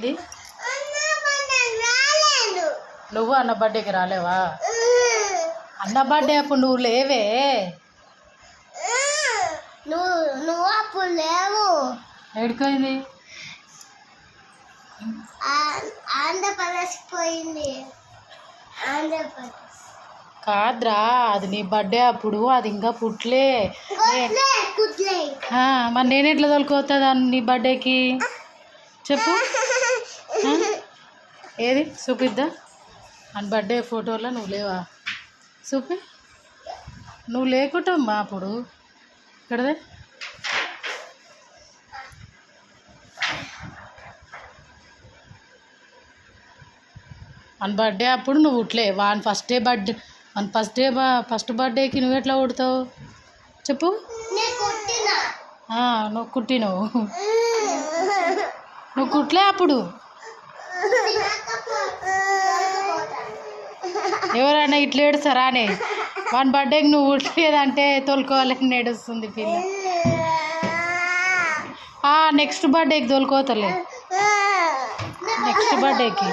ఏంది నువ్వు అన్న బర్త్డేకి రాలేవా? అన్న బర్త్డే అప్పుడు నువ్వు లేవే. నువ్వు అప్పుడు లేవు. ఎడిపోయింది? ఆంధ్రప్రదేశ్ పోయింది. ఆంధ్రప్రదేశ్ కాదురా, అది నీ బర్త్డే అప్పుడు, అది ఇంకా పుట్లే. మరి నేను ఎట్లా తోలుకోతా దాన్ని నీ బర్త్డేకి చెప్పు. ఏది చూపిద్దా అని బర్త్డే ఫోటోలో నువ్వు లేవా? చూపి. నువ్వు లేకుంటమ్మా అప్పుడు ఇక్కడదే. మన బర్త్డే అప్పుడు నువ్వు ఉట్లే. వాని ఫస్ట్ బర్త్డేకి నువ్వు ఎట్లా కొడతావు చెప్పు. నువ్వు కుట్టినవు. నువ్వు కుట్లే అప్పుడు. ఎవరైనా ఇట్లా ఏడుస్తారా అని? వాని బర్త్డేకి నువ్వు ఉట్లేదంటే తోలుకోవాలని ఏడుస్తుంది పిల్ల. నెక్స్ట్ బర్త్డేకి తోలుకోతలే. నెక్స్ట్ బర్త్డేకి